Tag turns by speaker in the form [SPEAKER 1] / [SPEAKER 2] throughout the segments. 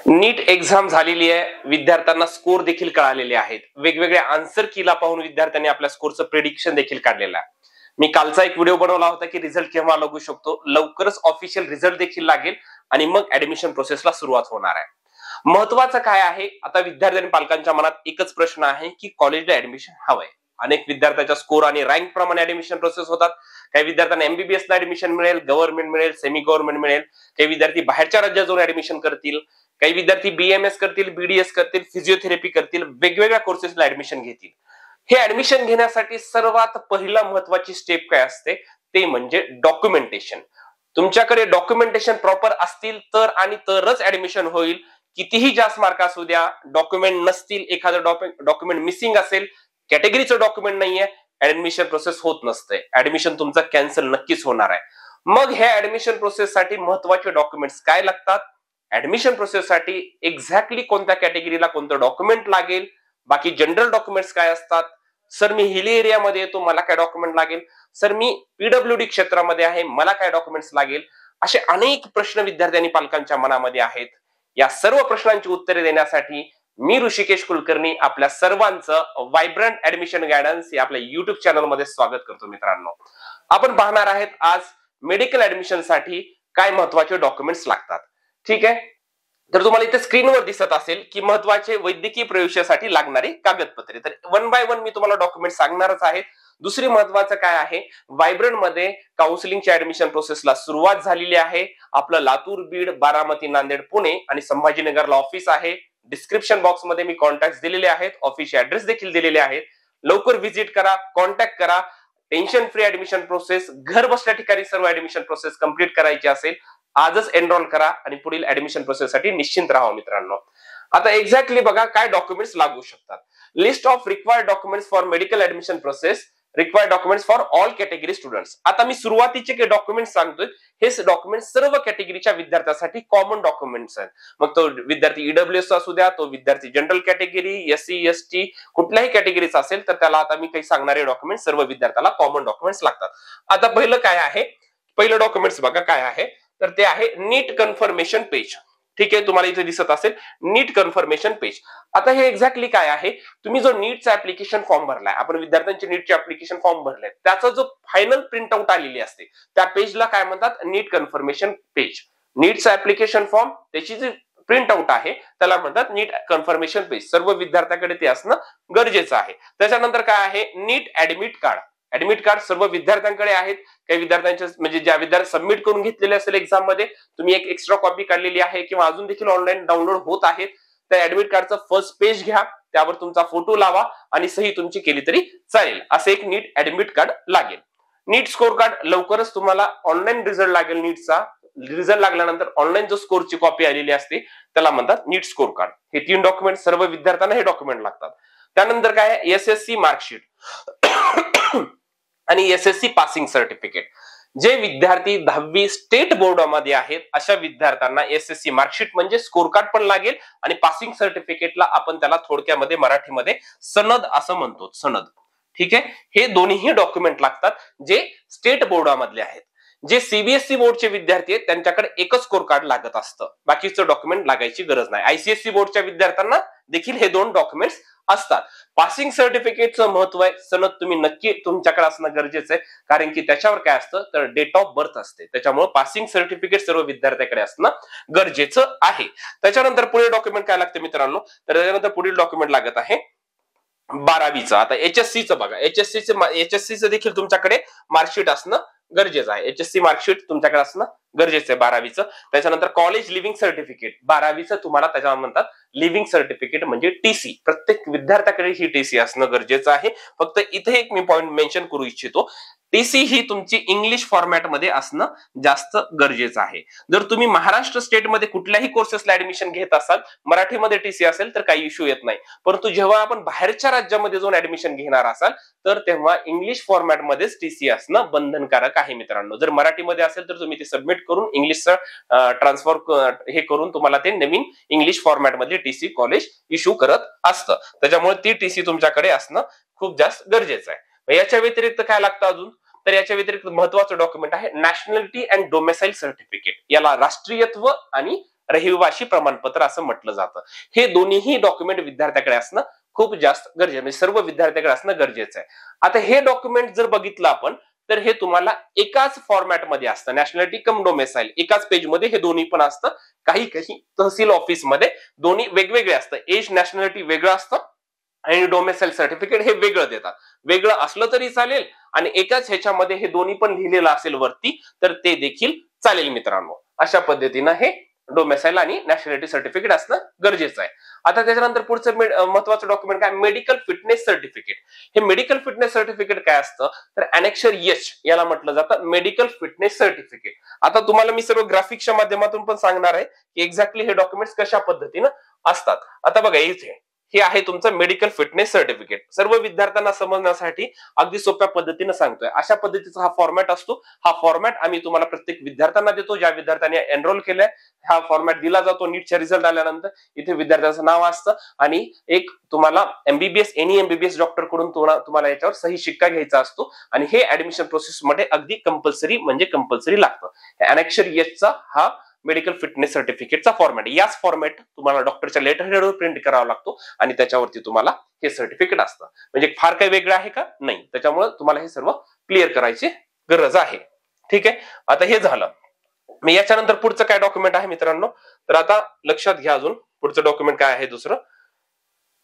[SPEAKER 1] नीट exam झालेली आहे. विद्यार्थ्यांना स्कोर देखील कळालेले आहेत. वेगवेगळ्या आन्सर कीला पाहून विद्यार्थ्यांनी आपल्या स्कोरचं प्रेडिक्शन देखील काढलेलं आहे. मी कालचा एक व्हिडिओ बनवला होता की रिझल्ट केव्हा लागू शकतो. लवकरच ऑफिशियल रिझल्ट देखील लागेल आणि मग ऍडमिशन प्रोसेसला सुरुवात होणार आहे. महत्वाचं काय आहे, आता विद्यार्थी आणि पालकांच्या मनात एकच प्रश्न आहे की कॉलेजला ऍडमिशन हवंय. अनेक विद्यार्थ्यांच्या स्कोर आणि रँक प्रमाणे ऍडमिशन प्रोसेस होतात. काही विद्यार्थ्यांना एमबीबीएस ला ऍडमिशन मिळेल, गव्हर्नमेंट मिळेल, सेमी गव्हर्नमेंट मिळेल. काही विद्यार्थी बाहेरच्या राज्यात जाऊन ऍडमिशन करतील. काही विद्यार्थी बीएमएस करतील, बीडीएस करतील, फिजिओथेरपी करतील, वेगवेगळ्या कोर्सेसला ऍडमिशन घेतील. हे ऍडमिशन घेण्यासाठी सर्वात पहिला महत्वाची स्टेप काय असते ते म्हणजे डॉक्युमेंटेशन. तुमच्याकडे डॉक्युमेंटेशन प्रॉपर असतील तर आणि तरच ऍडमिशन होईल. कितीही जास्त मार्क असू द्या, डॉक्युमेंट नसतील, एखादं डॉक्युमेंट मिसिंग असेल, कॅटेगरीचं डॉक्युमेंट नाहीये, ऍडमिशन प्रोसेस होत नसते. ऍडमिशन तुमचं कॅन्सल नक्कीच होणार आहे. मग ह्या ऍडमिशन प्रोसेस साठी महत्वाचे डॉक्युमेंट्स काय लागतात, ऍडमिशन प्रोसेससाठी एक्झॅक्टली कोणत्या कॅटेगरीला कोणतं डॉक्युमेंट लागेल, बाकी जनरल डॉक्युमेंट्स काय असतात. सर मी हिली एरियामध्ये येतो, मला काय डॉक्युमेंट लागेल. सर मी पीडब्ल्यूडी क्षेत्रामध्ये आहे, मला काय डॉक्युमेंट्स लागेल. असे अनेक प्रश्न विद्यार्थी आणि पालकांच्या मनामध्ये आहेत. या सर्व प्रश्नांची उत्तरे देण्यासाठी मी ऋषिकेश कुलकर्णी आपल्या सर्वांचं व्हायब्रंट ऍडमिशन गायडन्स या आपल्या युट्यूब चॅनलमध्ये स्वागत करतो. मित्रांनो, आपण पाहणार आहेत आज मेडिकल ऍडमिशन साठी काय महत्वाचे डॉक्युमेंट्स लागतात. ठीक आहे, तर तुम्हाला इथे स्क्रीनवर दिसत असेल की महत्वाचे वैद्यकीय प्रवेशासाठी लागणारी कागदपत्रे. तर वन बाय वन मी तुम्हाला डॉक्युमेंट सांगणारच आहे. दुसरी महत्वाचं काय आहे, व्हायब्रंट मध्ये काउन्सिलिंगच्या ऍडमिशन प्रोसेसला सुरुवात झालेली आहे. आपलं लातूर, बीड, बारामती, नांदेड, पुणे आणि संभाजीनगरला ऑफिस आहे. डिस्क्रिप्शन बॉक्स मध्ये मी कॉन्टॅक्ट दिलेले आहेत, ऑफिसचे ऍड्रेस देखील दिलेले आहेत. लवकर व्हिजिट करा, कॉन्टॅक्ट करा. टेन्शन फ्री ऍडमिशन प्रोसेस, घर बसल्या ठिकाणी सर्व ऍडमिशन प्रोसेस कंप्लीट करायची असेल आजच एनरोल करा आणि पुढील ऍडमिशन प्रोसेससाठी निश्चिंत राहा. मित्रांनो, आता एक्झॅक्टली बघा काय डॉक्युमेंट्स लागू शकतात. List of required documents for medical admission process, required documents for all category students. आता मी सुरुवातीचे काही डॉक्युमेंट्स सांगतोय, हे डॉक्युमेंट सर्व कॅटेगरीच्या विद्यार्थ्यांसाठी कॉमन डॉक्युमेंट्स आहेत. मग तो विद्यार्थी ईडब्ल्यूएस असू द्या, तो विद्यार्थी जनरल कॅटेगरी, एससी एसटी कुठल्याही कॅटेगरीचा असेल तर त्याला आता मी काही सांगणारे डॉक्युमेंट सर्व विद्यार्थ्याला कॉमन डॉक्युमेंट्स लागतात. आता पहिलं काय आहे, पहिलं डॉक्युमेंट्स बघा काय आहे, तर ते आहे नीट कन्फर्मेशन पेज. ठीक आहे, तुम्हाला इथे दिसत असेल नीट कन्फर्मेशन पेज. आता हे एक्झॅक्टली काय आहे, तुम्ही जो नीटचा ऍप्लिकेशन फॉर्म भरलाय, आपण विद्यार्थ्यांचे नीटचे ऍप्लिकेशन फॉर्म भरले, त्याचा जो फायनल प्रिंट आउट आलेली असते त्या पेजला काय म्हणतात, नीट कन्फर्मेशन पेज. नीटचा ऍप्लिकेशन फॉर्म त्याची जी प्रिंट आउट आहे त्याला म्हणतात नीट कन्फर्मेशन पेज. सर्व विद्यार्थ्याकडे ते असणं गरजेचं आहे. त्याच्यानंतर काय आहे, नीट ऍडमिट कार्ड. ऍडमिट कार्ड सर्व विद्यार्थ्यांकडे आहेत. काही विद्यार्थ्यांचे म्हणजे ज्या विद्यार्थी सबमिट करून घेतलेले असेल एक्झाम मध्ये, तुम्ही एक एक्स्ट्रा कॉपी काढलेली आहे किंवा अजून देखील ऑनलाईन डाउनलोड होत आहेत. त्या ऍडमिट कार्डचं फर्स्ट पेज घ्या, त्यावर तुमचा फोटो लावा आणि सही तुमची केली तरी चालेल. असं एक नीट ऍडमिट कार्ड लागेल. नीट स्कोर कार्ड लवकरच तुम्हाला ऑनलाईन रिझल्ट लागेल. नीटचा रिझल्ट लागल्यानंतर ऑनलाईन जो स्कोरची कॉपी आलेली असते त्याला म्हणतात नीट स्कोर कार्ड. हे 3 डॉक्युमेंट सर्व विद्यार्थ्यांना हे डॉक्युमेंट लागतात. त्यानंतर काय आहे, एसएससी मार्कशीट आणि एसएससी पासिंग सर्टिफिकेट. जे विद्यार्थी 10वी स्टेट बोर्डामध्ये आहेत अशा विद्यार्थ्यांना एसएससी मार्कशीट म्हणजे स्कोर कार्ड पण लागेल आणि पासिंग सर्टिफिकेटला आपण त्याला थोडक्यामध्ये मराठीमध्ये सनद असं म्हणतो, सनद. ठीक आहे, हे दोन्ही डॉक्युमेंट लागतात जे स्टेट बोर्डामधले आहेत. जे सीबीएसई बोर्डचे विद्यार्थी आहेत त्यांच्याकडे एकच स्कोर कार्ड लागत असतं, बाकीचं डॉक्युमेंट लागायची गरज नाही. आयसीएसई बोर्डच्या विद्यार्थ्यांना देखील हे 2 डॉक्युमेंट्स असतात. पासिंग सर्टिफिकेटचं महत्व आहे, सनद तुम्ही नक्की तुमच्याकडे असणं गरजेचं आहे, कारण की त्याच्यावर काय असतं तर डेट ऑफ बर्थ असते. त्याच्यामुळे पासिंग सर्टिफिकेट सर्व विद्यार्थ्याकडे असणं गरजेचं आहे. त्याच्यानंतर पुढील डॉक्युमेंट काय लागतं मित्रांनो, तर त्याच्यानंतर पुढील डॉक्युमेंट लागत आहे 12वीचं. आता एचएससीचं बघा, एचएससीचं देखील तुमच्याकडे मार्कशीट असणं गरजेचं आहे. एचएससी मार्कशीट तुमच्याकडे असणं गरजेचं आहे 12वीचं. त्याच्यानंतर कॉलेज लिव्हिंग सर्टिफिकेट 12वीचं तुम्हाला त्याच्यावर म्हणतात लिव्हिंग सर्टिफिकेट म्हणजे टीसी. प्रत्येक विद्यार्थ्याकडे ही टीसी असणं गरजेचं आहे. फक्त इथे एक मी पॉइंट मेन्शन करू इच्छितो, टीसी ही तुमची इंग्लिश फॉर्मॅटमध्ये असणं जास्त गरजेचं आहे. जर तुम्ही महाराष्ट्र स्टेटमध्ये कुठल्याही कोर्सेसला ऍडमिशन घेत असाल, मराठीमध्ये टीसी असेल तर काही इश्यू येत नाही. परंतु जेव्हा आपण बाहेरच्या राज्यामध्ये जाऊन ऍडमिशन घेणार असाल तर तेव्हा इंग्लिश फॉर्मॅटमध्येच टीसी असणं बंधनकारक आहे. मित्रांनो, जर मराठीमध्ये असेल तर तुम्ही ते सबमिट करून इंग्लिशचं ट्रान्सफर हे करून तुम्हाला ते नवीन इंग्लिश फॉर्मॅटमध्ये टीसी कॉलेज इश्यू करत असतं. त्याच्यामुळे ती टीसी तुमच्याकडे असणं खूप जास्त गरजेचं आहे. याच्या व्यतिरिक्त काय लागतं अजून, तर याच्या व्यतिरिक्त महत्वाचं डॉक्युमेंट आहे नॅशनॅलिटी अँड डोमेसाईल सर्टिफिकेट. याला राष्ट्रीयत्व आणि रहिवासी प्रमाणपत्र असं म्हटलं जातं. हे दोन्हीही डॉक्युमेंट विद्यार्थ्याकडे असणं खूप जास्त गरजेचं, म्हणजे सर्व विद्यार्थ्याकडे असणं गरजेचं आहे. आता हे डॉक्युमेंट जर बघितलं आपण तर हे तुम्हाला एकाच फॉर्मॅटमध्ये असतं, नॅशनॅलिटी कम डोमेसाईल एकाच पेजमध्ये हे दोन्ही पण असतं. काही तहसील ऑफिसमध्ये दोन्ही वेगवेगळे असतं, एज नॅशनॅलिटी वेगळं असतं आणि डोमेसाईल सर्टिफिकेट हे वेगळं देतात. वेगळं असलं तरी चालेल आणि एकाच ह्याच्यामध्ये हे दोन्ही पण लिहिलेलं असेल वरती तर ते देखील चालेल मित्रांनो. अशा पद्धतीनं हे डोमेसाईल आणि नॅशनॅलिटी सर्टिफिकेट असणं गरजेचं आहे. आता त्याच्यानंतर पुढचं महत्वाचं डॉक्युमेंट काय, मेडिकल फिटनेस सर्टिफिकेट. हे मेडिकल फिटनेस सर्टिफिकेट काय असतं तर अनेक्षर एच याला म्हटलं जातं मेडिकल फिटनेस सर्टिफिकेट. आता तुम्हाला मी सर्व ग्राफिक्सच्या माध्यमातून पण सांगणार आहे की एक्झॅक्टली हे डॉक्युमेंट्स कशा पद्धतीनं असतात. आता बघा इथे हे आहे तुमचं मेडिकल फिटनेस सर्टिफिकेट. सर्व विद्यार्थ्यांना समजण्यासाठी अगदी सोप्या पद्धतीने सांगतोय. अशा पद्धतीचा हा फॉर्मॅट असतो. हा फॉर्मॅट आम्ही तुम्हाला प्रत्येक विद्यार्थ्यांना देतो, ज्या विद्यार्थ्यांनी एनरोल केलंय. हा फॉर्मॅट दिला जातो नीटचा रिझल्ट आल्यानंतर. इथे विद्यार्थ्याचं नाव असतं आणि एक तुम्हाला एमबीबीएस एनी एमबीबीएस डॉक्टर कडून तुम्हाला याच्यावर सही शिक्का घ्यायचा असतो आणि हे ऍडमिशन प्रोसेस मध्ये अगदी कंपल्सरी म्हणजे कंपल्सरी लागतं. अनेक्षर एचचा हा मेडिकल फिटनेस सर्टिफिकेटचा फॉर्मॅट. याच फॉर्मॅट तुम्हाला डॉक्टरच्या लेटर हेडवर प्रिंट करावा लागतो आणि त्याच्यावरती तुम्हाला हे सर्टिफिकेट असतं. म्हणजे फार काही वेगळं आहे का, नाही. त्याच्यामुळे तुम्हाला हे सर्व क्लिअर करायची गरज आहे. ठीक आहे, आता हे झालं. मी याच्यानंतर पुढचं काय डॉक्युमेंट आहे मित्रांनो, तर आता लक्षात घ्या अजून पुढचं डॉक्युमेंट काय आहे दुसरं,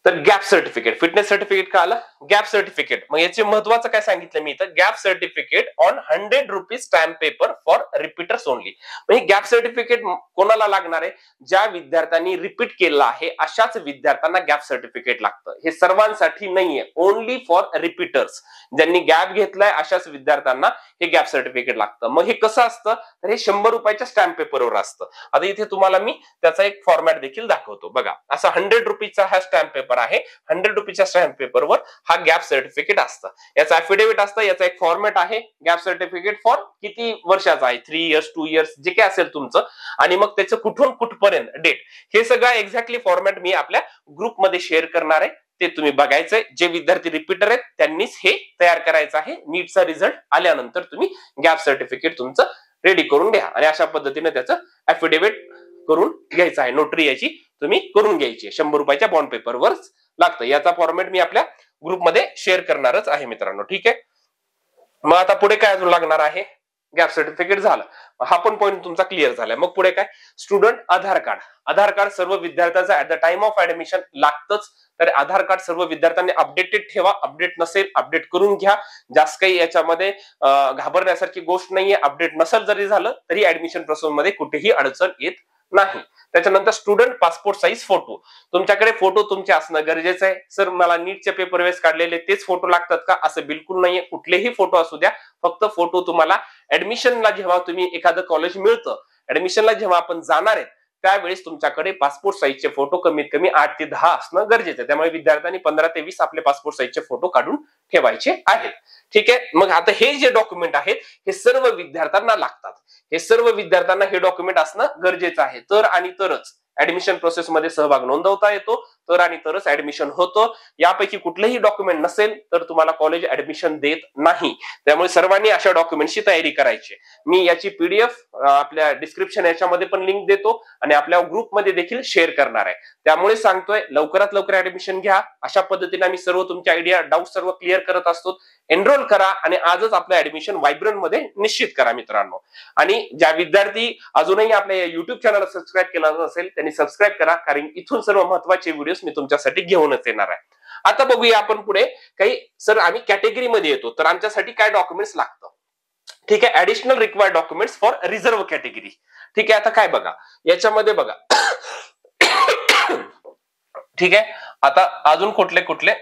[SPEAKER 1] तर गॅप सर्टिफिकेट. फिटनेस सर्टिफिकेट का आलं, गॅप सर्टिफिकेट. मग याचे महत्वाचं काय सांगितलं मी इथं, gap certificate on 100 rupees stamp paper for repeaters only. म्हणजे गॅप सर्टिफिकेट कोणाला लागणार आहे, ज्या विद्यार्थ्यांनी रिपीट केलं आहे अशाच विद्यार्थ्यांना गॅप सर्टिफिकेट लागतं. हे सर्वांसाठी नाहीये, ओनली फॉर रिपीटर्स. ज्यांनी गॅप घेतलाय अशाच विद्यार्थ्यांना हे गॅप सर्टिफिकेट लागतं. मग हे कसं असतं तर हे 100 रुपयाच्या स्टॅम्प पेपरवर असतं. आता इथे तुम्हाला मी त्याचा एक फॉर्मॅट देखील दाखवतो. बघा असा 100 रुपीचा हा स्टॅम्प पेपर आहे. 100 रुपीच्या स्टॅम्प पेपरवर हा गॅप सर्टिफिकेट असतं. याचा अफिडेव्हिट असतं, याचा एक फॉर्मॅट आहे. गॅप सर्टिफिकेट फॉर किती वर्षाचा आहे, 3 इयर्स 2 इयर्स जे काय असेल तुमचं, आणि मग त्याचं कुठून कुठपर्यंत डेट, हे सगळं एक्झॅक्टली फॉर्मॅट मी आपल्या ग्रुपमध्ये शेअर करणार आहे. ते तुम्ही बघायचंय. जे विद्यार्थी रिपीटर आहेत त्यांनीच हे तयार करायचं आहे. नीटचा रिझल्ट आल्यानंतर तुम्ही गॅप सर्टिफिकेट तुमचं रेडी करून घ्या आणि अशा पद्धतीने त्याचं अफिडेव्हिट करून घ्यायचं आहे. नोटरी याची तुम्ही करून घ्यायची. 100 रुपयाच्या बॉन्ड पेपरवर लागतं. याचा फॉर्मॅट मी आपल्या ग्रुपमध्ये शेअर करणारच आहे मित्रांनो. ठीक आहे, मग आता पुढे काय अजून लागणार आहे, गॅप सर्टिफिकेट झालं. हा पण पॉईंट तुमचा क्लिअर झालाय. मग पुढे काय, स्टुडंट आधार कार्ड. आधार कार्ड सर्व विद्यार्थ्याचा at the time of admission लागतच. तर आधार कार्ड सर्व विद्यार्थ्यांनी अपडेटेड ठेवा. अपडेट नसेल अपडेट करून घ्या. जास्त काही याच्यामध्ये घाबरण्यासारखी गोष्ट नाहीये. अपडेट नसेल जरी झालं तरी ऍडमिशन प्रोसेस मध्ये कुठेही अडचण येत नाही. त्याच्यानंतर स्टुडंट पासपोर्ट साईज फोटो. तुमच्याकडे फोटो तुमचे असणं गरजेचं आहे. सर मला नीटचे पेपर वेळेस काढलेले तेच फोटो लागतात का, असं बिलकुल नाहीये. कुठलेही फोटो असू द्या, फक्त फोटो तुम्हाला ऍडमिशनला जेव्हा तुम्ही एखादं कॉलेज मिळतं, ऍडमिशनला जेव्हा आपण जाणार आहे त्यावेळेस तुमच्याकडे पासपोर्ट साईजचे फोटो कमीत कमी 8 ते 10 असणं गरजेचं आहे. त्यामुळे विद्यार्थ्यांनी 15 ते 20 आपले पासपोर्ट साईजचे फोटो काढून ठेवायचे आहेत. ठीक आहे, मग आता हे जे डॉक्युमेंट आहेत हे सर्व विद्यार्थ्यांना लागतात. हे सर्व विद्यार्थ्यांना हे डॉक्युमेंट असणं गरजेचं आहे. तर आणि तरच ऍडमिशन प्रोसेस मध्ये सहभाग नोंदवता येतो. तर आणि तरच ऍडमिशन होतं. यापैकी कुठलेही डॉक्युमेंट नसेल तर तुम्हाला कॉलेज ऍडमिशन देत नाही. त्यामुळे सर्वांनी अशा डॉक्युमेंटची तयारी करायची. मी याची पीडीएफ आपल्या डिस्क्रिप्शन याच्यामध्ये पण लिंक देतो आणि आपल्या ग्रुपमध्ये देखील शेअर करणार आहे. त्यामुळे सांगतोय लवकरात लवकर ऍडमिशन घ्या. अशा पद्धतीने आम्ही सर्व तुमचे आयडिया डाऊट सर्व क्लिअर करत असतो. एनरोल करा आणि आजच आपलं ऍडमिशन व्हायब्रंट मध्ये निश्चित करा मित्रांनो. आणि ज्या विद्यार्थी अजूनही आपल्या युट्यूब चॅनल सबस्क्राईब केलं नसेल त्यांनी सबस्क्राईब करा, कारण इथून सर्व महत्त्वाचे व्हिडिओ मी तुमच्यासाठी घेऊनच येणार आहे. आता बघूया आपण पुढे काही. सर आम्ही कॅटेगरीमध्ये येतो तर आमच्यासाठी काय डॉक्युमेंट्स लागतं. ठीक आहे, additional required documents for reserve category. ठीक आहे, आता काय बघा याच्यामध्ये बघा. ठीक आहे, आता अजून कुठले कुठले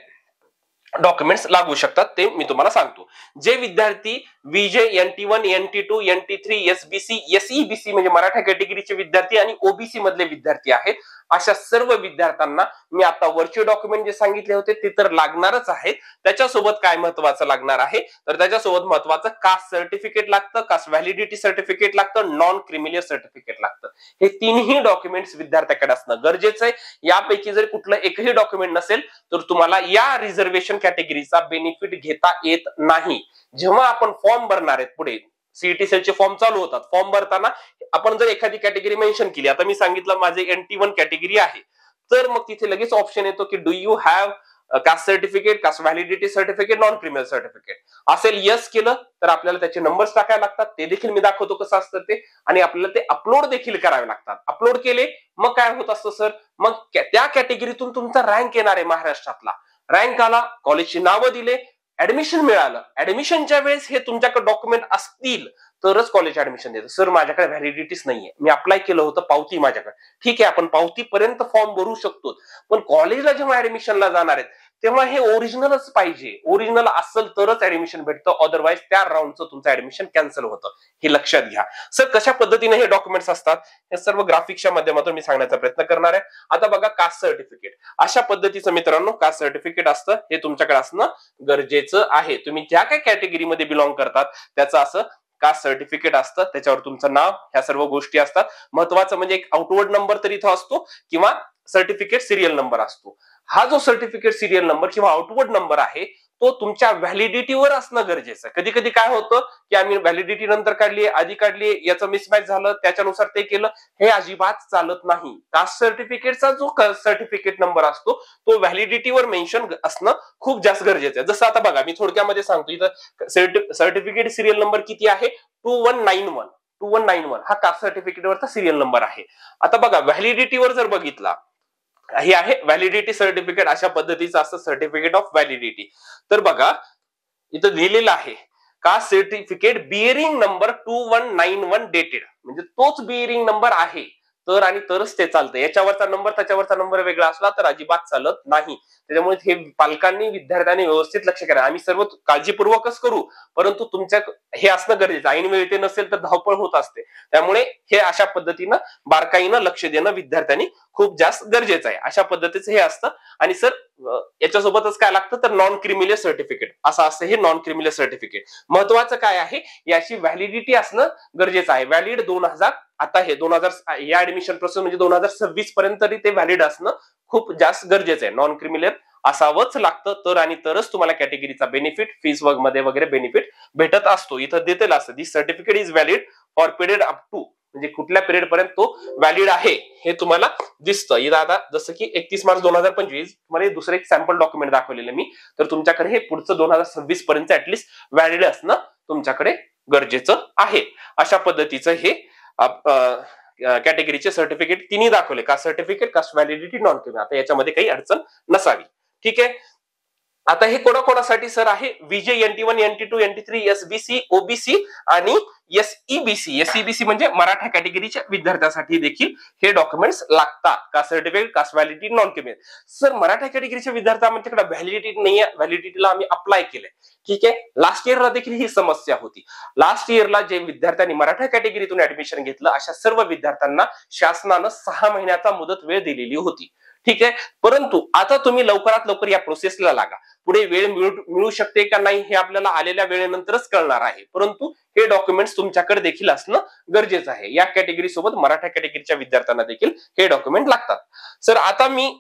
[SPEAKER 1] डॉक्युमेंट्स लागू शकतात ते मी तुम्हाला सांगतो. जे विद्यार्थी विजे NT1 NT2 NT3 SBC SEBC म्हणजे मराठा कॅटेगरीचे विद्यार्थी आणि ओबीसी मधले विद्यार्थी आहेत, अशा सर्व विद्यार्थ्यांना मी आता वरचे डॉक्युमेंट जे सांगितले होते ते तर लागणारच आहेत. त्याच्यासोबत काय महत्वाचं लागणार आहे तर त्याच्यासोबत महत्वाचं कास्ट सर्टिफिकेट लागतं, कास्ट व्हॅलिडिटी सर्टिफिकेट लागतं, नॉन क्रिमिनल सर्टिफिकेट लागतं. हे तिन्ही डॉक्युमेंट्स विद्यार्थ्याकडे असणं गरजेचं आहे. यापैकी जर कुठलं एकही डॉक्युमेंट नसेल तर तुम्हाला या रिझर्वेशन कॅटेगरीचा बेनिफिट घेता येत नाही. जेव्हा आपण फॉर्म भरणार आहेत पुढे सीईटी सेलचे फॉर्म चालू होतात. फॉर्म भरताना आपण जर एखादी कॅटेगरी मेन्शन केली, आता मी सांगितलं माझे NT1 कॅटेगरी आहे, तर मग तिथे लगेच ऑप्शन येतो की do you have caste certificate, caste validity certificate, non criminal certificate. असेल यस केलं तर आपल्याला त्याचे नंबर्स टाकायला लागतात, ते देखील मी दाखवतो कसं असतं ते, आणि आपल्याला ते अपलोड देखील करावे लागतात. अपलोड केले मग काय होत असतं सर, मग त्या कॅटेगरीतून तुमचा रँक येणार आहे महाराष्ट्रातला. रँक आला, कॉलेजची नावं दिले, ऍडमिशन मिळालं. ऍडमिशनच्या वेळेस हे तुमच्याकडे डॉक्युमेंट असतील तरच कॉलेज ऍडमिशन देतं. सर माझ्याकडे व्हॅलिडिटीच नाहीये, मी अप्लाय केलं होतं, पावती माझ्याकडे. ठीक आहे, आपण पावतीपर्यंत फॉर्म भरू शकतो, पण कॉलेजला जेव्हा ऍडमिशनला जाणार आहेत तेव्हा हे ओरिजिनलच पाहिजे. ओरिजिनल असेल तरच ऍडमिशन भेटतं, अदरवाईज त्या राऊंडचं तुमचं ऍडमिशन कॅन्सल होतं. हे लक्षात घ्या. सर कशा पद्धतीने हे डॉक्युमेंट्स असतात हे सर्व ग्राफिक्सच्या माध्यमातून मी सांगण्याचा प्रयत्न करणार आहे. आता बघा कास्ट सर्टिफिकेट, अशा पद्धतीचं मित्रांनो कास्ट सर्टिफिकेट असतं. हे तुमच्याकडे असणं गरजेचं आहे. तुम्ही ज्या काही कॅटेगरीमध्ये बिलॉंग करतात त्याचं असं कास्ट सर्टिफिकेट असतं, त्याच्यावर तुमचं नाव, ह्या सर्व गोष्टी असतात. महत्वाचं म्हणजे एक आउटवर्ड नंबर तर इथं असतो किंवा सर्टिफिकेट सिरियल नंबर असतो. हा जो सर्टिफिकेट सिरियल नंबर किंवा आउटवर्ड नंबर आहे तो तुमच्या व्हॅलिडिटीवर असणं गरजेचं आहे. कधी कधी काय होतं की आम्ही व्हॅलिडिटी नंतर काढली, आधी काढली, याचं मिसमॅच झालं, त्याच्यानुसार ते केलं, हे अजिबात चालत नाही. कास्ट सर्टिफिकेटचा जो सर्टिफिकेट नंबर असतो तो व्हॅलिडिटीवर मेन्शन असणं खूप जास्त गरजेचं आहे. जसं आता बघा मी थोडक्यामध्ये सांगतो, इथं सर्टिफिकेट सिरियल नंबर किती आहे, 2191. हा कास्ट सर्टिफिकेटवरचा सिरियल नंबर आहे. आता बघा व्हॅलिडिटीवर जर बघितला, हे आहे व्हॅलिडिटी सर्टिफिकेट, अशा पद्धतीचं असतं सर्टिफिकेट ऑफ व्हॅलिडिटी. तर बघा इथं लिहिलेलं आहे caste certificate bearing number 2191 dated, म्हणजे तोच बिअरिंग नंबर आहे तर आणि तरच ते चालतं. याच्यावरचा नंबर त्याच्यावरचा नंबर वेगळा असला तर अजिबात चालत नाही. त्याच्यामुळे हे पालकांनी विद्यार्थ्यांनी व्यवस्थित लक्ष करा. आम्ही सर्व काळजीपूर्वकच करू, परंतु तुमच्या हे असणं गरजेचं. ऐनवेळी ते नसेल तर धावपळ होत असते. त्यामुळे हे अशा पद्धतीनं बारकाईनं लक्ष देणं विद्यार्थ्यांनी खूप जास्त गरजेचं आहे. अशा पद्धतीचं हे असतं. आणि सर याच्यासोबतच काय लागतं तर नॉन क्रिमिनल सर्टिफिकेट असं असतं. हे नॉन क्रिमिनल सर्टिफिकेट महत्वाचं काय आहे, याची व्हॅलिडिटी असणं गरजेचं आहे. व्हॅलिड 2000, आता हे 2000 या ऍडमिशन प्रोसेस म्हणजे 2026 पर्यंत तरी ते व्हॅलिड असणं खूप जास्त गरजेचं आहे. नॉन क्रिमिनल असावंच लागतं तर आणि तरच तुम्हाला कॅटेगरीचा बेनिफिट, फीस मध्ये वगैरे बेनिफिट भेटत असतो. इथं देतेलं असतं this certificate is valid for period up to, म्हणजे कुठल्या पिरियड पर्यंत तो व्हॅलिड आहे हे तुम्हाला दिसतं. इथं आता जसं की 31 मार्च 2025 तुम्हाला दुसरं एक सॅम्पल डॉक्युमेंट दाखवलेलं मी, तर तुमच्याकडे हे पुढचं 2026 पर्यंत ऍटलीस्ट व्हॅलिड असणं तुमच्याकडे गरजेचं आहे. अशा पद्धतीचं हे कॅटेगरीचे सर्टिफिकेट तिन्ही दाखवले, caste certificate, caste validity, non criminal. आता याच्यामध्ये काही अडचण नसावी. ठीक आहे. आता हे कोणाकोणासाठी सर आहे, विजे NT1, NT2, NT3, SBC, OBC आणि SEBC. SEBC म्हणजे मराठा कॅटेगरीच्या विद्यार्थ्यांसाठी देखील हे डॉक्युमेंट्स लागतात. Caste certificate, caste validity, non criminal. Sir Maratha कॅटेगरीच्या विद्यार्थ्यांच्याकडे व्हॅलिडिटी नाहीये, व्हॅलिडिटीला आम्ही अप्लाय केलंय. ठीक आहे. लास्ट इयरला देखील ही समस्या होती. लास्ट इयरला जे विद्यार्थ्यांनी मराठा कॅटेगरीतून ऍडमिशन घेतलं अशा सर्व विद्यार्थ्यांना शासनानं 6 महिन्याचा मुदत वेळ दिलेली होती. ठीक आहे. परंतु आता तुम्ही लवकरात लवकर या प्रोसेसला लागा. पुढे वेळ मिळू शकते का नाही हे आपल्याला आलेल्या वेळेनंतरच कळणार आहे. परंतु हे डॉक्युमेंट्स तुमच्याकडे देखील असणं गरजेचं आहे. या कॅटेगरी सोबत मराठा कॅटेगरीच्या विद्यार्थ्यांना देखील हे डॉक्युमेंट लागतात. सर आता मी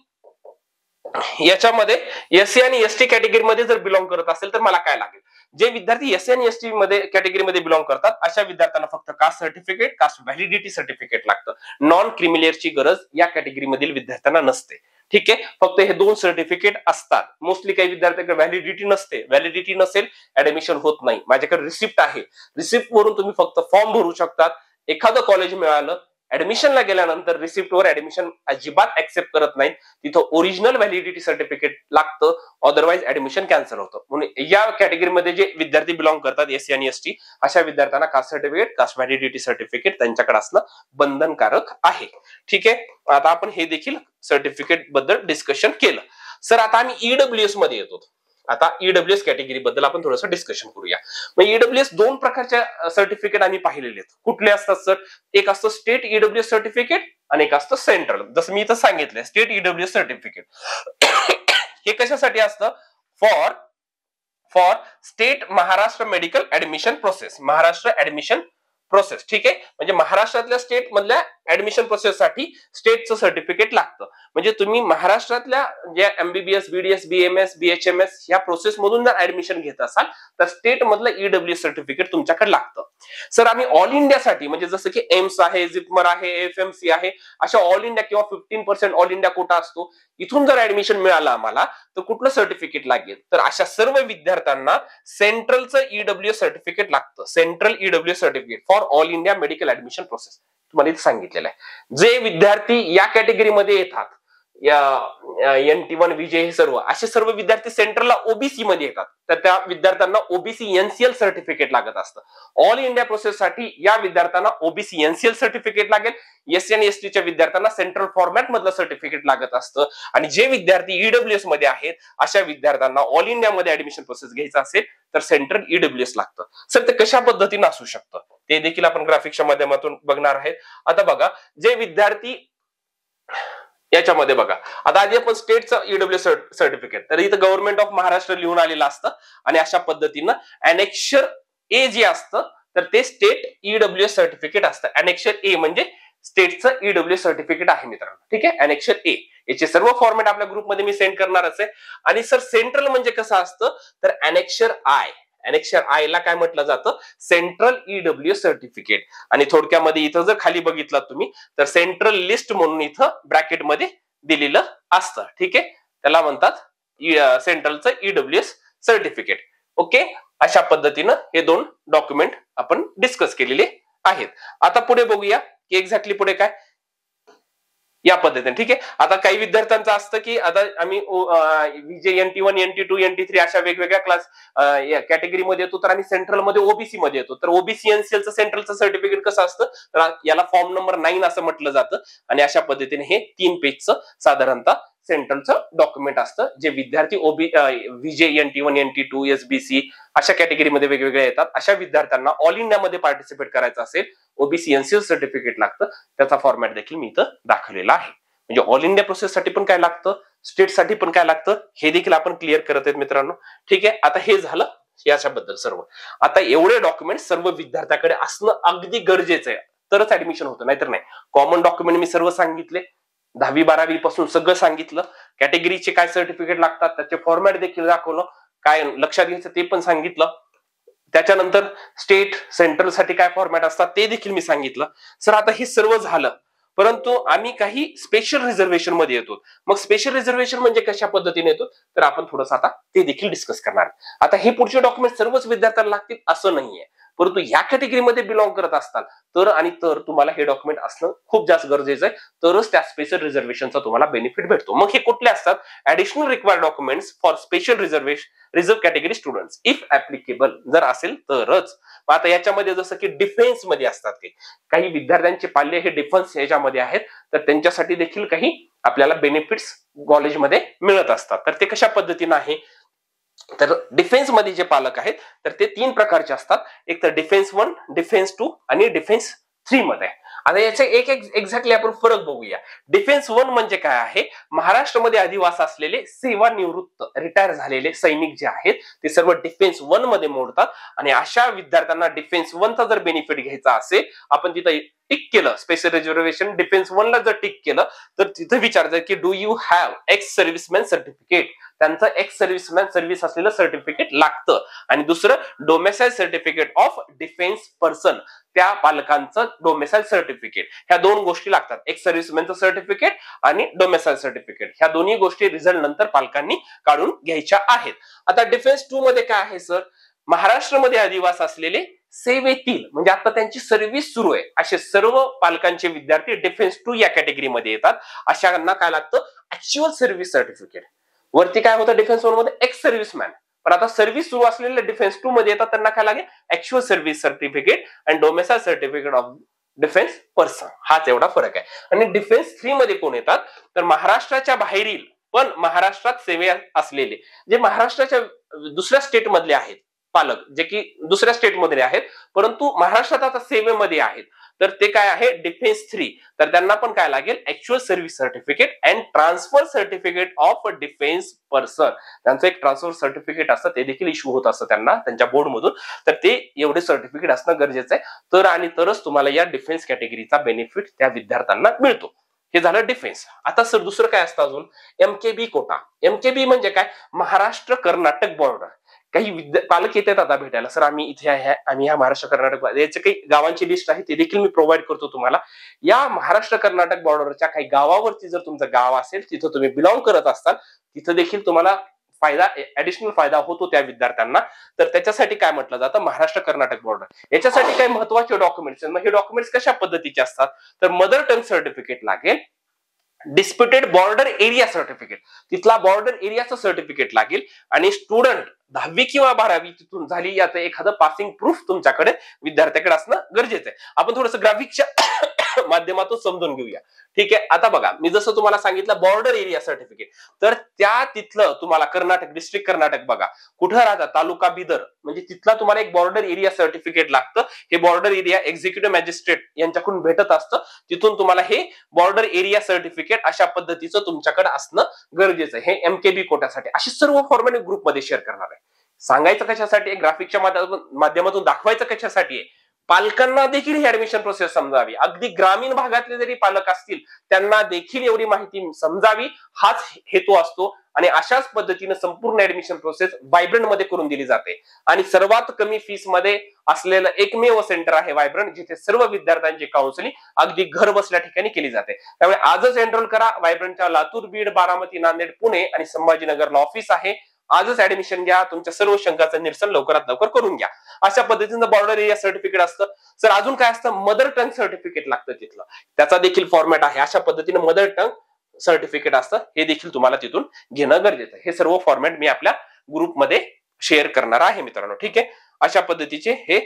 [SPEAKER 1] याच्यामध्ये SC आणि ST कॅटेगरीमध्ये जर बिलॉंग करत असेल तर मला काय लागेल, जे विद्यार्थी SC आणि ST मध्ये कॅटेगरीमध्ये बिलॉंग करतात अशा विद्यार्थ्यांना फक्त caste certificate, caste validity certificate लागतं. नॉन क्रिमिनलची गरज या कॅटेगरीमधील विद्यार्थ्यांना नसते. ठीक आहे. फक्त हे 2 सर्टिफिकेट असतात. मोस्टली काही विद्यार्थ्यांकडे व्हॅलिडिटी नसते. व्हॅलिडिटी नसेल ऍडमिशन होत नाही. माझ्याकडे रिसिप्ट आहे, रिसिप्ट वरून तुम्ही फक्त फॉर्म भरू शकतात. एखादं कॉलेज मिळालं, ऍडमिशनला गेल्यानंतर रिसिप्टवर ऍडमिशन अजिबात ऍक्सेप्ट करत नाही. तिथं ओरिजिनल व्हॅलिडिटी सर्टिफिकेट लागतं, अदरवाईज ऍडमिशन कॅन्सल होतं. म्हणून या कॅटेगरीमध्ये जे विद्यार्थी बिलॉंग करतात SC आणि ST अशा विद्यार्थ्यांना caste certificate, caste validity certificate त्यांच्याकडे असणं बंधनकारक आहे. ठीक आहे. आता आपण हे देखील सर्टिफिकेट बद्दल डिस्कशन केलं. सर आता आम्ही EWS मध्ये येतो. आता EWS कॅटेगरी बद्दल आपण थोडंसं डिस्कशन करूया. मग EWS 2 प्रकारच्या सर्टिफिकेट आम्ही पाहिलेले आहेत. कुठले असतात सर, एक असतं स्टेट EWS सर्टिफिकेट आणि एक असतं सेंट्रल. जसं मी इथं सांगितलंय स्टेट EWS सर्टिफिकेट. हे कशासाठी असतं, for state Maharashtra medical admission process. Maharashtra admission process. ठीक आहे, म्हणजे महाराष्ट्रातल्या स्टेट मधल्या ऍडमिशन प्रोसेससाठी स्टेटचं सर्टिफिकेट लागतं. म्हणजे तुम्ही महाराष्ट्रातल्या ज्या एमबीबीएस, बीडीएस, बीएमएस, बीएचएमएस या प्रोसेस मधून जर ऍडमिशन घेत असाल तर स्टेट मधलं ईडब्ल्यूएस सर्टिफिकेट तुमच्याकडे लागतं. सर आम्ही ऑल इंडियासाठी म्हणजे जसं की एम्स आहे, जिपमर आहे, एफएमसी आहे, अशा ऑल इंडिया किंवा 15% ऑल इंडिया कोटा असतो, इथून जर ऍडमिशन मिळालं आम्हाला तर कुठलं सर्टिफिकेट लागेल? तर अशा सर्व विद्यार्थ्यांना सेंट्रलचं ईडब्ल्यूएस सर्टिफिकेट लागतं. Central EWS certificate for all India medical admission process तुम्हाला इथे सांगितलेलं आहे. जे विद्यार्थी या कॅटेगरीमध्ये येतात, NT1 विजय हे सर्व असे सर्व विद्यार्थी सेंट्रलला ओबीसी मध्ये येतात, तर त्या विद्यार्थ्यांना ओबीसी एनसीएल सर्टिफिकेट लागत असतं. ऑल इंडिया प्रोसेससाठी या विद्यार्थ्यांना ओबीसी एनसीएल सर्टिफिकेट लागेल. एससी आणि एसटीच्या विद्यार्थ्यांना सेंट्रल फॉर्मॅट मधलं सर्टिफिकेट लागत असतं. आणि जे विद्यार्थी ईडब्ल्यूएस मध्ये आहेत अशा विद्यार्थ्यांना ऑल इंडियामध्ये ऍडमिशन प्रोसेस घ्यायचं असेल तर सेंट्रल ईडब्ल्यूएस लागतं. सर ते कशा पद्धतीने असू शकतं ते देखील आपण ग्राफिक्सच्या माध्यमातून बघणार आहेत. आता बघा, जे विद्यार्थी याच्यामध्ये बघा, आता आधी आपण स्टेटचं ईडब्ल्यूएस सर्टिफिकेट, तर इथं गव्हर्नमेंट ऑफ महाराष्ट्र लिहून आलेलं असतं आणि अशा पद्धतीनं अनेक्षर ए जे असतं तर ते स्टेट ईडब्ल्यूएस सर्टिफिकेट असतं. अनेक्षर ए म्हणजे स्टेटचं ईडब्ल्यूएस सर्टिफिकेट आहे मित्रांनो. ठीक आहे, अनेक्षर ए याचे सर्व फॉर्मॅट आपल्या ग्रुपमध्ये मी सेंड करणारच आहे. आणि सर सेंट्रल म्हणजे कसं असतं तर अनेक्षर आय, अनेक्षर आय ला काय म्हटलं जातं? Central EWS certificate. आणि थोडक्यामध्ये इथं जर खाली बघितलं तुम्ही तर सेंट्रल लिस्ट म्हणून इथं ब्रॅकेटमध्ये दिलेलं असतं. ठीक आहे, त्याला म्हणतात सेंट्रलचं ईडब्ल्यूएस सर्टिफिकेट. ओके, अशा पद्धतीनं हे दोन डॉक्युमेंट आपण डिस्कस केलेले आहेत. आता पुढे बघूया की एक्झॅक्टली पुढे काय या पद्धतीने. ठीक आहे, आता काही विद्यार्थ्यांचं असतं की आता आम्ही विजय NT1, NT2, NT3 अशा वेगवेगळ्या क्लास कॅटेगरीमध्ये येतो, तर आम्ही सेंट्रल मध्ये ओबीसी मध्ये येतो. तर ओबीसी एनसीएलचं सेंट्रलचं सर्टिफिकेट कसं असतं तर याला फॉर्म नंबर 9 असं म्हटलं जातं. आणि अशा पद्धतीने हे 3 पेजचं साधारणतः सेंट्रलचं डॉक्युमेंट असतं, जे विद्यार्थी विजय NT1, NT2, SBC अशा कॅटेगरीमध्ये वेगवेगळ्या येतात अशा विद्यार्थ्यांना ऑल इंडियामध्ये पार्टिसिपेट करायचं असेल ओबीसी एनसीएल सर्टिफिकेट लागतं. त्याचा फॉर्मॅट देखील मी इथं दाखवलेला आहे. म्हणजे ऑल इंडिया प्रोसेससाठी पण काय लागतं, स्टेटसाठी पण काय लागतं हे देखील आपण क्लिअर करत आहेत मित्रांनो. ठीक आहे, आता हे झालं याच्याबद्दल सर्व. आता एवढे डॉक्युमेंट सर्व विद्यार्थ्याकडे असणं अगदी गरजेचं आहे, तरच ऍडमिशन होतं, नाहीतर नाही. कॉमन डॉक्युमेंट मी सर्व सांगितले, 10वी-12वी पासून सगळं सांगितलं, कॅटेगरीचे काय सर्टिफिकेट लागतात त्याचे फॉर्मॅट देखील दाखवलं, काय लक्षात घ्यायचं ते पण सांगितलं. त्याच्यानंतर स्टेट सेंट्रल साठी काय फॉर्मॅट असतात ते देखील मी सांगितलं. सर आता हे सर्व झालं, परंतु आम्ही काही स्पेशल रिझर्वेशन मध्ये येतो. मग स्पेशल रिझर्वेशन म्हणजे कशा पद्धतीने येतो तर आपण थोडंसं आता ते देखील डिस्कस करणार. आता हे पुढचे डॉक्युमेंट सर्वच विद्यार्थ्यांना लागतील असं नाहीये, परंतु ह्या कॅटेगरीमध्ये बिलॉंग करत असतात तर तुम्हाला हे डॉक्युमेंट असणं खूप जास्त गरजेचं आहे, तरच त्या स्पेशल रिझर्वेशनचा तुम्हाला बेनिफिट भेटतो. मग हे कुठले असतात? Additional required documents for special reserve category students if applicable, जर असेल तरच. आता याच्यामध्ये जसं की डिफेन्स मध्ये असतात, काही विद्यार्थ्यांचे पाल्य हे डिफेन्स याच्यामध्ये आहेत, तर त्यांच्यासाठी देखील काही आपल्याला बेनिफिट्स कॉलेजमध्ये मिळत असतात. तर ते कशा पद्धतीने आहे तर डिफेन्स मध्ये जे पालक आहेत तर ते 3 प्रकारचे असतात. एक तर डिफेन्स 1, डिफेन्स 2 आणि डिफेन्स 3 मध्ये. आता याचे एक एक्झॅक्टली आपण फरक बघूया. डिफेन्स 1 म्हणजे काय आहे? महाराष्ट्रामध्ये अधिवास असलेले सेवानिवृत्त रिटायर झालेले सैनिक जे आहेत ते सर्व डिफेन्स 1 मध्ये मोडतात. आणि अशा विद्यार्थ्यांना डिफेन्स 1 चा जर बेनिफिट घ्यायचा असेल, आपण तिथं टिक केलं स्पेशल रिझर्वेशन डिफेन्स 1 ला जर टिक केलं तर तिथं विचारतं की do you have ex serviceman certificate, त्यांचं एक्स सर्व्हिसमॅन सर्व्हिस असलेलं सर्टिफिकेट लागतं. आणि दुसरं domicile certificate of defence person, त्या पालकांचं डोमेसाइल सर्टिफिकेट. ह्या 2 गोष्टी लागतात, एक्स सर्व्हिसमॅनचं सर्टिफिकेट आणि डोमेसाइल सर्टिफिकेट. ह्या दोन्ही गोष्टी रिझल्ट नंतर पालकांनी काढून घ्यायच्या आहेत. आता डिफेन्स 2 मध्ये काय आहे सर? महाराष्ट्रामध्ये अधिवास असलेले सेवेतील म्हणजे आता त्यांची सर्व्हिस सुरू आहे असे सर्व पालकांचे विद्यार्थी डिफेन्स 2 या कॅटेगरीमध्ये येतात. अशांना काय लागतं? Actual service certificate. वरती काय होतं डिफेन्स 1 मध्ये एक्स सर्व्हिसमॅन, पण आता सर्व्हिस सुरू असलेले डिफेन्स 2 मध्ये येतात, त्यांना काय लागेल? ऍक्च्युअल सर्व्हिस सर्टिफिकेट आणि domicile certificate of defence person. हाच एवढा फरक आहे. आणि डिफेन्स 3 मध्ये कोण येतात तर महाराष्ट्राच्या बाहेरील पण महाराष्ट्रात सेवे असलेले, जे महाराष्ट्राच्या दुसऱ्या स्टेट मधले आहेत पालक जे की दुसऱ्या स्टेटमध्ये आहेत परंतु महाराष्ट्रात आता सेवेमध्ये आहेत, तर ते काय आहे डिफेन्स 3, तर त्यांना पण काय लागेल actual service certificate and transfer certificate of a defence person. त्यांचं एक ट्रान्सफर सर्टिफिकेट असतं, ते देखील इश्यू होत असतं त्यांना त्यांच्या बोर्डमधून, तर ते एवढे सर्टिफिकेट असणं गरजेचं आहे, तर आणि तरच तुम्हाला या डिफेन्स कॅटेगरीचा बेनिफिट त्या विद्यार्थ्यांना मिळतो. हे झालं डिफेन्स. आता सर दुसरं काय असतं अजून, एमकेबी कोटा. एमकेबी म्हणजे काय, महाराष्ट्र कर्नाटक बॉर्डर. काही पालक येतात आता भेटायला, सर आम्ही इथे आहे, आम्ही या महाराष्ट्र कर्नाटक, याचे काही गावांची लिस्ट आहे ते देखील मी प्रोव्हाइड करतो तुम्हाला. या महाराष्ट्र कर्नाटक बॉर्डरच्या काही गावावरती जर तुमचं गाव असेल, तिथं तुम्ही बिलॉंग करत असताल, तिथं देखील तुम्हाला फायदा, ऍडिशनल फायदा होतो त्या विद्यार्थ्यांना. तर त्याच्यासाठी काय म्हटलं जातं, महाराष्ट्र कर्नाटक बॉर्डर. याच्यासाठी काही महत्वाचे डॉक्युमेंट्स, मग हे डॉक्युमेंट्स कशा पद्धतीचे असतात, तर मदर टंग सर्टिफिकेट लागेल, डिस्प्युटेड बॉर्डर एरिया सर्टिफिकेट, तिथला बॉर्डर एरियाचं सर्टिफिकेट लागेल, आणि स्टुडंट 10वी किंवा 12वी तिथून झाली याचं एखादं पासिंग प्रूफ तुमच्याकडे विद्यार्थ्याकडे असणं गरजेचं आहे. आपण थोडंसं ग्राफिकच्या माध्यमातून समजून घेऊया. ठीक आहे, आता बघा मी जसं तुम्हाला सांगितलं बॉर्डर एरिया सर्टिफिकेट, तर त्या तिथलं तुम्हाला कर्नाटक, डिस्ट्रिक्ट कर्नाटक बघा कुठं राहतात, तालुका बिदर, म्हणजे तिथला तुम्हाला एक बॉर्डर एरिया सर्टिफिकेट लागतं. हे बॉर्डर एरिया एक्झिक्युटिव्ह मॅजिस्ट्रेट यांच्याकडून भेटत असतं, तिथून तुम्हाला हे बॉर्डर एरिया सर्टिफिकेट अशा पद्धतीचं तुमच्याकडे असणं गरजेचं आहे. हे एमकेबी कोट्यासाठी अशी सर्व फॉर्मॅट ग्रुपमध्ये शेअर करणार आहे. सांगायचं कशासाठी, ग्राफिकच्या माध्यमातून दाखवायचं कशासाठी आहे, पालकांना देखील ही ऍडमिशन प्रोसेस समजावी. अगदी ग्रामीण भागातले जरी पालक असतील त्यांना देखील एवढी माहिती समजावी, हाच हेतू असतो. आणि अशाच पद्धतीने संपूर्ण ऍडमिशन प्रोसेस व्हायब्रंट मध्ये करून दिली जाते. आणि सर्वात कमी फीस मध्ये असलेलं एकमेव सेंटर आहे व्हायब्रंट, जिथे सर्व विद्यार्थ्यांची काउन्सिलिंग अगदी घर बसल्या ठिकाणी केली जाते. त्यामुळे आजच एनरोल करा. व्हायब्रंटच्या लातूर, बीड, बारामती, नांदेड, पुणे आणि संभाजीनगरला ऑफिस आहे. आजच ऍडमिशन घ्या, तुमच्या सर्व शंकाचं निरसन लवकरात लवकर करून घ्या. अशा पद्धतीचं बॉर्डर एरिया सर्टिफिकेट असतं. सर अजून काय असतं, मदर टंग सर्टिफिकेट लागतं तिथलं, त्याचा देखील फॉर्मॅट आहे. अशा पद्धतीने मदर टंग सर्टिफिकेट असतं, हे देखील तुम्हाला तिथून घेणं गरजेचं आहे. हे सर्व फॉर्मॅट मी आपल्या ग्रुपमध्ये शेअर करणार आहे मित्रांनो. ठीक आहे, अशा पद्धतीचे हे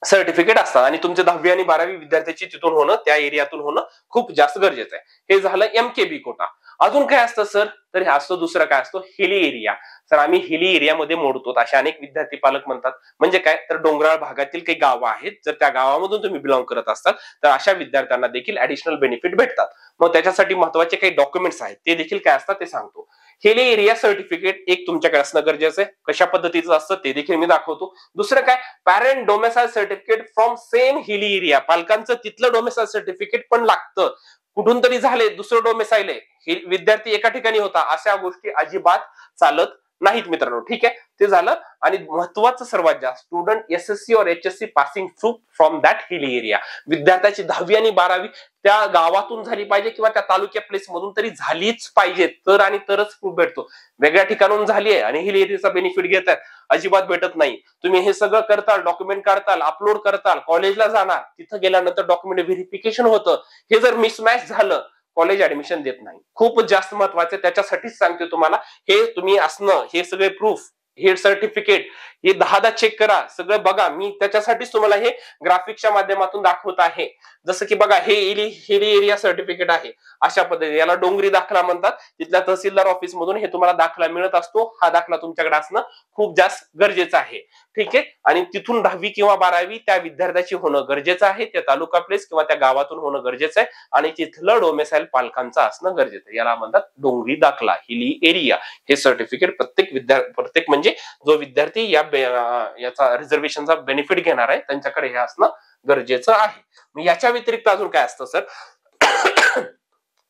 [SPEAKER 1] सर्टिफिकेट असतात आणि तुमचे 10वी आणि 12वी विद्यार्थ्याची तिथून होणं, त्या एरियातून होणं खूप जास्त गरजेचं आहे. हे झालं एमकेबी कोटा. अजून काय असतं सर, तर हे असतो दुसरं काय असतो, हिली एरिया. सर आम्ही हिली एरियामध्ये मोडतो, असे अनेक विद्यार्थी पालक म्हणतात. म्हणजे काय, तर डोंगराळ भागातील काही गावं आहेत, जर त्या गावामधून तुम्ही बिलॉंग करत असतात तर अशा विद्यार्थ्यांना देखील ऍडिशनल बेनिफिट भेटतात. मग त्याच्यासाठी महत्वाचे काही डॉक्युमेंट्स आहेत, ते देखील काय असतात ते सांगतो. हिली एरिया सर्टिफिकेट एक तुमच्याकडे असणं गरजेचं आहे. कशा पद्धतीचं असतं ते देखील मी दाखवतो. दुसरं काय, parent domicile certificate from same hilly area. पालकांचं तिथलं डोमेसाइल सर्टिफिकेट पण लागतं. कुठून तरी झाले, दुसरं डोमेसाइल आहे, विद्यार्थी एका ठिकाणी होता, अशा गोष्टी अजिबात चालत नाहीत मित्रांनो. ठीक आहे, ते झालं. आणि महत्वाचं सर्वात जास्त, स्टुडंट एसएससी और HSC passing proof from that hilly area. विद्यार्थ्याची 10वी आणि 12वी त्या गावातून झाली पाहिजे किंवा त्या तालुक्या प्लेस मधून तरी झालीच पाहिजे, तर आणि तरच प्रूफ भेटतो. वेगळ्या ठिकाणून झाली आहे आणि हिली एरियाचा बेनिफिट घेतात, अजिबात भेटत नाही. तुम्ही हे सगळं करताल, डॉक्युमेंट काढताल, अपलोड करताल, कॉलेजला जाणार, तिथं गेल्यानंतर डॉक्युमेंट व्हेरिफिकेशन होतं. हे जर मिसमॅच झालं, कॉलेज ऍडमिशन देत नाही. खूप जास्त महत्वाचं, त्याच्यासाठीच सांगते तुम्हाला, हे तुम्ही असणं, हे सगळे प्रूफ, हे सर्टिफिकेट, हे 10दा चेक करा, सगळं बघा. मी त्याच्यासाठीच तुम्हाला हे ग्राफिकच्या माध्यमातून दाखवत आहे. जसं की बघा, हे हिली एरिया सर्टिफिकेट आहे, अशा पद्धतीने याला डोंगरी दाखला म्हणतात. तिथल्या तहसीलदार ऑफिस मधून हे तुम्हाला दाखला मिळत असतो. हा दाखला तुमच्याकडे असणं खूप जास्त गरजेचं आहे. ठीक आहे, आणि तिथून 10वी किंवा 12वी त्या विद्यार्थ्याची होणं गरजेचं आहे, त्या तालुका प्लेस किंवा त्या गावातून होणं गरजेचं आहे. आणि तिथलं डोमेसाइल पालकांचं असणं गरजेचं आहे. याला म्हणतात डोंगरी दाखला, हिली एरिया. हे सर्टिफिकेट प्रत्येक म्हणजे जो विद्यार्थी याचा रिझर्वेशनचा बेनिफिट घेणार आहे त्यांच्याकडे हे असणं गरजेचं आहे. याच्या व्यतिरिक्त अजून काय असतं सर,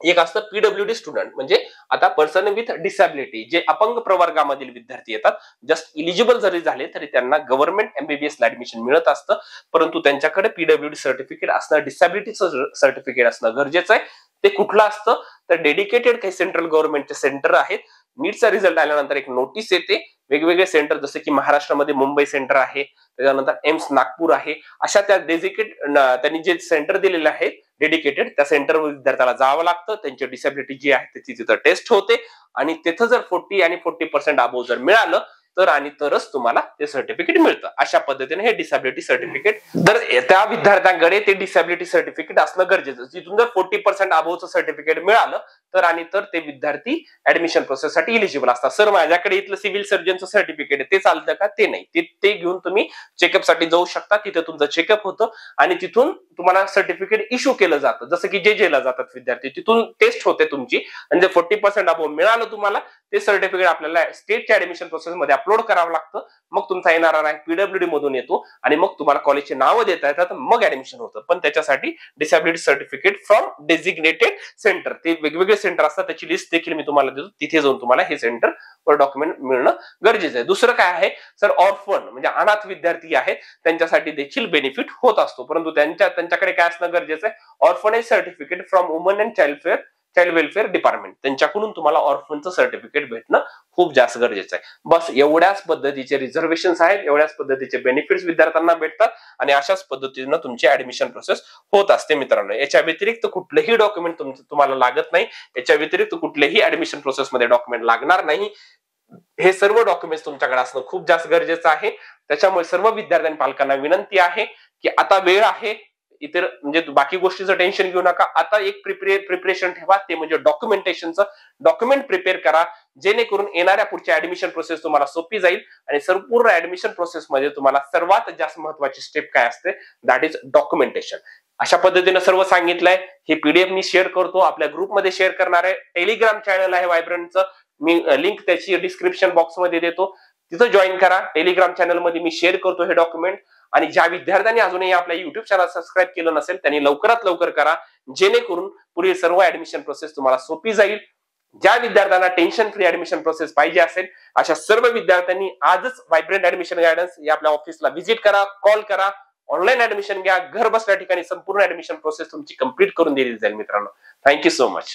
[SPEAKER 1] एक असतं पीडब्ल्यूडी स्टुडंट, म्हणजे आता पर्सन विथ डिसॅबिलिटी, जे अपंग प्रवर्गामधील विद्यार्थी येतात, जस्ट इलिजिबल जरी झाले तरी त्यांना गव्हर्नमेंट एमबीबीएस ला ऍडमिशन मिळत असतं. परंतु त्यांच्याकडे पीडब्ल्यूडी सर्टिफिकेट असणं, डिसॅबिलिटीचं सर्टिफिकेट असणं गरजेचं आहे. ते कुठलं असतं, तर डेडिकेटेड काही सेंट्रल गव्हर्नमेंटचे सेंटर आहेत. नीटचा रिझल्ट आल्यानंतर एक नोटीस येते, वेगवेगळे सेंटर, जसे की महाराष्ट्रामध्ये मुंबई सेंटर आहे, त्याच्यानंतर एम्स नागपूर आहे, अशा त्या त्यांनी जे सेंटर दिलेले आहे डेडिकेटेड, त्या सेंटरवर विद्यार्थ्याला जावं लागतं. त्यांची डिसॅबिलिटी जी आहे त्याची तिथं टेस्ट होते आणि तिथं जर 40 आणि 40% अबोव्ह जर मिळालं तर आणि तरच तुम्हाला ते सर्टिफिकेट मिळतं. अशा पद्धतीने हे डिसॅबिलिटी सर्टिफिकेट, तर त्या विद्यार्थ्यांकडे ते डिसॅबिलिटी सर्टिफिकेट असणं गरजेचं. जिथून जर 40% अबोव्हचं सर्टिफिकेट मिळालं तर आणि तर ते विद्यार्थी ऍडमिशन प्रोसेससाठी इलिजिबल असतात. सर माझ्याकडे इथलं सिव्हिल सर्जनचं सर्टिफिकेट आहे, ते चालतं का? ते नाही, ते घेऊन तुम्ही चेकअप साठी जाऊ शकता. तिथे तुमचं चेकअप होतं आणि तिथून तुम्हाला सर्टिफिकेट इश्यू केलं जातं. जसं की जे ला जातात विद्यार्थी, तिथून टेस्ट होते तुमची आणि जे 40% अबोव मिळालं तुम्हाला, ते सर्टिफिकेट आपल्याला स्टेटच्या ऍडमिशन प्रोसेस मध्ये अपलोड करावं लागतं. मग तुमचा येणारा रँक पीडब्ल्यूडी मधून येतो आणि मग तुम्हाला कॉलेजची नावं देता येतात, मग ऍडमिशन होतं. पण त्याच्यासाठी disability certificate from designated centre, ते वेगवेगळे सेंटर असतात, त्याची लिस्ट देखील मी तुम्हाला देतो. तिथे जाऊन तुम्हाला हे सेंटर वर डॉक्युमेंट मिळणं गरजेचं आहे. दुसरं काय आहे सर, ऑर्फन म्हणजे अनाथ विद्यार्थी आहेत, त्यांच्यासाठी देखील बेनिफिट होत असतो, परंतु त्यांच्याकडे काय असणं गरजेचं आहे, orphanage certificate from woman and child welfare department, त्यांच्याकडून तुम्हाला ऑर्फनचं सर्टिफिकेट भेटणं खूप जास्त गरजेचं आहे. बस एवढ्याच पद्धतीचे रिझर्वेशन आहेत, एवढ्याच पद्धतीचे बेनिफिट्स विद्यार्थ्यांना भेटतात आणि अशाच पद्धतीनं तुमची ऍडमिशन प्रोसेस होत असते मित्रांनो. याच्या व्यतिरिक्त कुठलेही डॉक्युमेंट तुम्हाला लागत नाही, याच्या व्यतिरिक्त कुठलेही ऍडमिशन प्रोसेसमध्ये डॉक्युमेंट लागणार नाही. हे सर्व डॉक्युमेंट्स तुमच्याकडे असणं खूप जास्त गरजेचं आहे. त्याच्यामुळे सर्व विद्यार्थी आणि पालकांना विनंती आहे की आता वेळ आहे, इतर म्हणजे बाकी गोष्टीचं टेन्शन घेऊ नका. आता एक प्रिपरेशन ठेवा, ते म्हणजे डॉक्युमेंटेशनचं. डॉक्युमेंट प्रिपेअर करा, जेणेकरून येणाऱ्या पुढच्या ऍडमिशन प्रोसेस तुम्हाला सोपी जाईल आणि संपूर्ण ऍडमिशन प्रोसेसमध्ये तुम्हाला सर्वात जास्त महत्वाची स्टेप काय असते, दॅट इज डॉक्युमेंटेशन. अशा पद्धतीने सर्व सांगितलंय. हे पीडीएफ मी शेअर करतो, आपल्या ग्रुपमध्ये शेअर करणार आहे. टेलिग्राम चॅनल आहे व्हायब्रंटचं, मी लिंक त्याची डिस्क्रिप्शन बॉक्समध्ये देतो, तिथं जॉईन करा. टेलिग्राम चॅनल मध्ये मी शेअर करतो हे डॉक्युमेंट. आणि ज्या विद्यार्थ्यांनी अजूनही आपल्या युट्यूब चॅनल सबस्क्राईब केलं नसेल, त्यांनी लवकरात लवकर करा, जेणेकरून पुढील सर्व ऍडमिशन प्रोसेस तुम्हाला सोपी जाईल. ज्या विद्यार्थ्यांना टेन्शन फ्री ऍडमिशन प्रोसेस पाहिजे असेल, अशा सर्व विद्यार्थ्यांनी आजच व्हायब्रंट ऍडमिशन गायडन्स या आपल्या ऑफिसला व्हिजिट करा, कॉल करा, ऑनलाईन ऍडमिशन घ्या. घर बसल्या ठिकाणी संपूर्ण ऍडमिशन प्रोसेस तुमची कंप्लीट करून दिली जाईल मित्रांनो. Thank you so much.